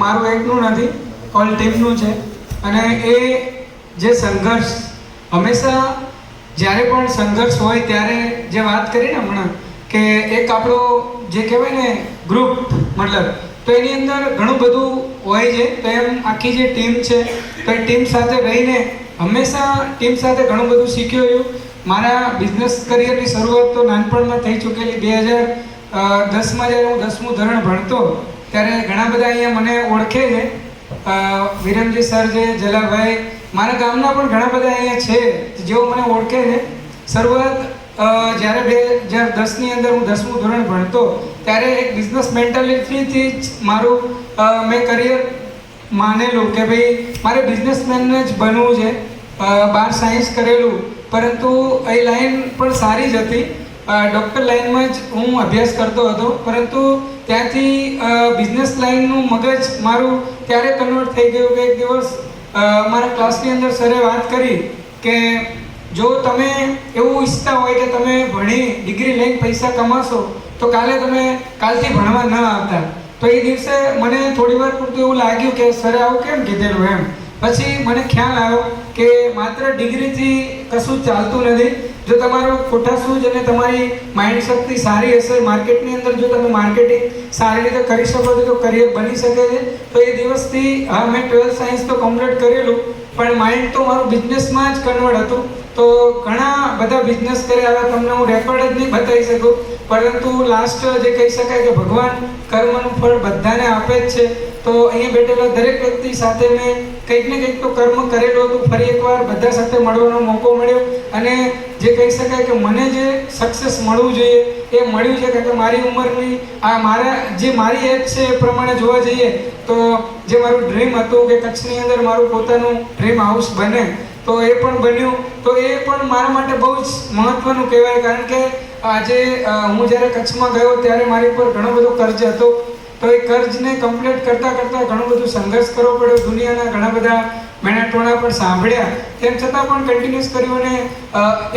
મારું એકનું નથી, ઓલ ટીમનું છે. અને એ જે સંઘર્ષ હંમેશા જ્યારે પણ સંઘર્ષ હોય ત્યારે જે વાત કરી ને હમણાં કે એક આપણો જે કહેવાય ને ગ્રુપ મતલબ, તો એની અંદર ઘણું બધું હોય છે. તો એમ આખી જે ટીમ છે તો એ ટીમ સાથે રહીને હંમેશા ટીમ સાથે ઘણું બધું શીખ્યું. મારા બિઝનેસ કરિયરની શરૂઆત તો નાનપણમાં થઈ ચૂકેલી. 2010માં જ્યારે હું 10મું ધોરણ ભણતો ત્યારે ઘણા બધા અહીંયા મને ઓળખે છે. વિરમજી સર છે, જલાભાઈ, મારા ગામના પણ ઘણા બધા અહીંયા છે જેઓ મને ઓળખે છે. શરૂઆત જ્યારે 2010ની અંદર હું 10મું ધોરણ ભણતો ત્યારે એક બિઝનેસ મેન્ટાલિટીથી જ મારું મેં કરિયર માનેલું કે ભાઈ મારે બિઝનેસમેન જ બનવું છે. 12 સાયન્સ કરેલું, પરંતુ એ લાઈન પણ સારી જ હતી. ડૉક્ટર લાઈનમાં જ હું અભ્યાસ કરતો હતો, પરંતુ ત્યાંથી બિઝનેસ લાઈનનું મગજ મારું ત્યારે કન્વર્ટ થઈ ગયું કે એક દિવસ મારા ક્લાસની અંદર સરે વાત કરી કે જો તમે એવું ઈચ્છતા હોય કે તમે ભણી ડિગ્રી લઈને પૈસા કમાશો તો કાલથી ભણવા ન આવતા. તો એ દિવસે મને થોડી વાર પૂરતું એવું લાગ્યું કે સરે આવું કેમ કીધેલું એમ. પછી મને ખ્યાલ આવ્યો કે માત્ર ડિગ્રીથી કશું જ ચાલતું નથી. જો તમારો ખોટા સૂઝ અને તમારી માઇન્ડ શક્તિ સારી હશે, માર્કેટની અંદર જો તમે માર્કેટિંગ સારી રીતે કરી શકો છો તો કરિયર બની શકે છે. તો એ દિવસથી મેં 12th સાયન્સ તો કમ્પ્લીટ કરેલું, પણ માઇન્ડ તો મારું બિઝનેસમાં જ કન્વર્ટ હતું. તો ઘણા બધા બિઝનેસ કર્યા, તમને હું રેકોર્ડ જ નહીં બતાવી શકું, પરંતુ લાસ્ટ જે કહી શકાય કે ભગવાન કર્મનું ફળ બધાને આપે જ છે. તો અહીંયા બેઠેલા દરેક વ્યક્તિ સાથે મેં કંઈક ને કંઈક તો કર્મ કરેલું હતું. ફરી એકવાર બધા સાથે મળવાનો મોકો મળ્યો અને જે કહી શકાય કે મને જે સક્સેસ મળવું જોઈએ એ મળ્યું છે. કારણ કે મારી ઉંમરની મારી એજ છે એ પ્રમાણે જોવા જઈએ તો જે મારું ડ્રીમ હતું કે કચ્છની અંદર મારું પોતાનું ડ્રીમ હાઉસ બને, તો એ પણ બન્યું. તો એ પણ મારા માટે બહુ જ મહત્વનું કહેવાય. કારણ કે આજે હું જ્યારે કચ્છમાં ગયો ત્યારે મારી ઉપર ઘણો બધો કર્જ હતો. તો એ કર્જને કમ્પ્લીટ કરતાં ઘણું બધું સંઘર્ષ કરવો પડ્યો. દુનિયાના ઘણા બધા મેણાટોણા પણ સાંભળ્યા, તેમ છતાં પણ કન્ટિન્યુઅસ કર્યું. અને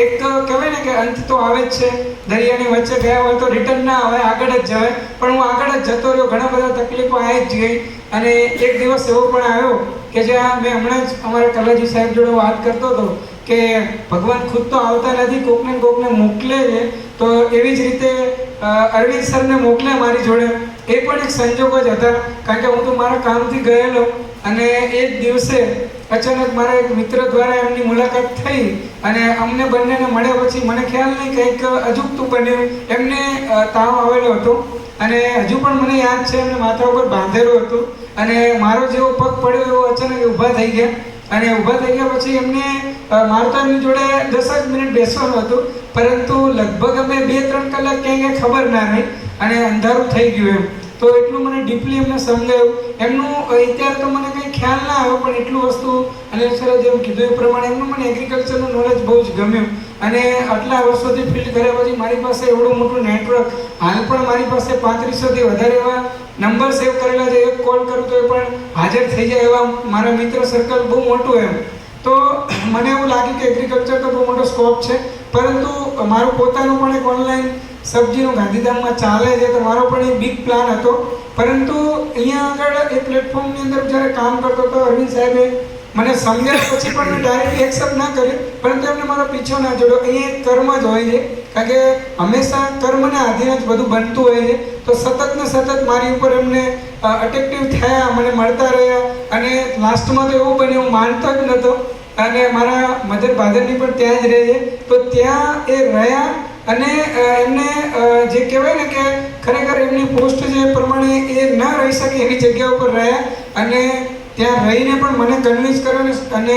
એક કહેવાય ને કે અંત તો આવે જ છે. દરિયાની વચ્ચે ગયા હોય તો રિટર્ન ના આવે, આગળ જ જવાય. પણ હું આગળ જ જતો રહ્યો. ઘણા બધા તકલીફો આવી જ ગઈ. અને એક દિવસ એવો પણ આવ્યો કે જ્યાં મેં હમણાં જ અમારા કલાજી સાહેબ જોડે વાત કરતો હતો કે ભગવાન ખુદ તો આવતા નથી, કોકને મોકલે છે. તો એવી જ રીતે અરવિંદ સરને મોકલે મારી જોડે. એ પણ એક સંજોગ જ હતા, કારણ કે હું તો મારા કામથી ગયેલો અને એ જ દિવસે અચાનક મારા એક મિત્ર દ્વારા એમની મુલાકાત થઈ અને અમને બંનેને મળ્યા પછી મને ખ્યાલ નહીં કંઈક અજુગતું બન્યું. એમને તાવ આવેલો હતો અને હજુ પણ મને યાદ છે એમને માથા ઉપર બાંધેલું હતું. અને મારો જેવો પગ પડ્યો એવો અચાનક ઊભા થઈ ગયા. અને ઊભા થઈ ગયા પછી એમને મારું તો એમની જોડે 10 જ મિનિટ બેસવાનું હતું, પરંતુ લગભગ અમે 2-3 કલાક ક્યાંય ખબર ના રહી અને અંધારું થઈ ગયું એમ. તો એટલું મને ડીપલી એમને સમજાયું. એમનું અત્યારે તો મને કંઈ ખ્યાલ ના આવ્યો, પણ એટલું વસ્તુ અનિલ સરે જેમ કીધું એ પ્રમાણે એમનું મને એગ્રીકલ્ચરનું નોલેજ બહુ જ ગમ્યું. અને આટલા વર્ષોથી ફિલ્ડ કર્યા પછી મારી પાસે એવડું મોટું નેટવર્ક, હાલ પણ મારી પાસે 3500થી વધારે એવા નંબર સેવ કરેલા છે. એક કોલ કરું તો એ પણ હાજર થઈ જાય એવા મારા મિત્ર સર્કલ બહુ મોટું એમ. તો મને એવું લાગ્યું કે એગ્રીકલ્ચર તો બહુ મોટો સ્કોપ છે, પરંતુ મારું પોતાનું પણ એક ઓનલાઈન સબ્જીનું ગાંધીધામમાં ચાલે છે. તો મારો પણ એક બિગ પ્લાન હતો, પરંતુ અહીંયા આગળ એ પ્લેટફોર્મની અંદર જ્યારે કામ કરતો હતો અરવિંદ સાહેબે મને સમજાવ્યા પછી પણ મેં ડાયરેક્ટ એક્સેપ્ટ ના કર્યું, પરંતુ એમને મારો પીછો ના જોડ્યો. અહીંયા એક કર્મ જ હોય છે, કારણ કે હંમેશા કર્મને આધીન જ બધું બનતું હોય છે. તો સતત ને સતત મારી ઉપર એમને અટેક્ટિવ થયા, મને મળતા રહ્યા. અને લાસ્ટમાં તો એવું બન્યું, હું માનતો જ નહોતો. અને મારા મધર ફાધરની પણ ત્યાં જ રહે છે. તો ત્યાં એ રહ્યા અને એમને જે કહેવાય ને કે ખરેખર એમની પોસ્ટ જે પ્રમાણે એ ન રહી શકે એવી જગ્યા ઉપર રહ્યા અને ત્યાં રહીને પણ મને કન્વિન્સ કર્યો અને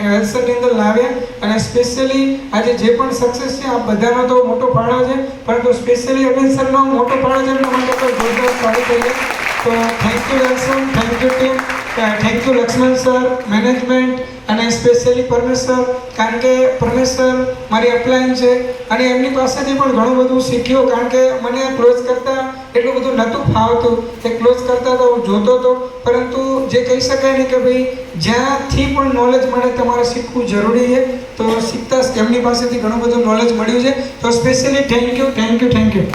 હેલ્થની અંદર લાવ્યા. અને સ્પેશિયલી આજે જે પણ સક્સેસ છે આ બધાનો તો મોટો ફાળો છે, પરંતુ સ્પેશિયલી અરવિંદ સરનો મોટો ફાળો છે. એમના માટે કોઈ જોરદાર તાળી થઈ. તો thank you Darshan, thank you team, thank you Lakshman sir, management અને સ્પેશિયલી પરમેશ સર. કારણ કે પરમેશ સર મારી અપલાઈન છે અને એમની પાસેથી પણ ઘણું બધું શીખ્યો. કારણ કે મને ક્લોઝ કરતાં એટલું બધું નહોતું ફાવતું. એ ક્લોઝ કરતાં તો હું જોતો હતો, પરંતુ જે કહી શકાય ને કે ભાઈ જ્યાંથી પણ નોલેજ મળે તમારે શીખવું જરૂરી છે. તો શીખતા એમની પાસેથી ઘણું બધું નોલેજ મળ્યું છે. તો સ્પેશિયલી થેન્ક યુ.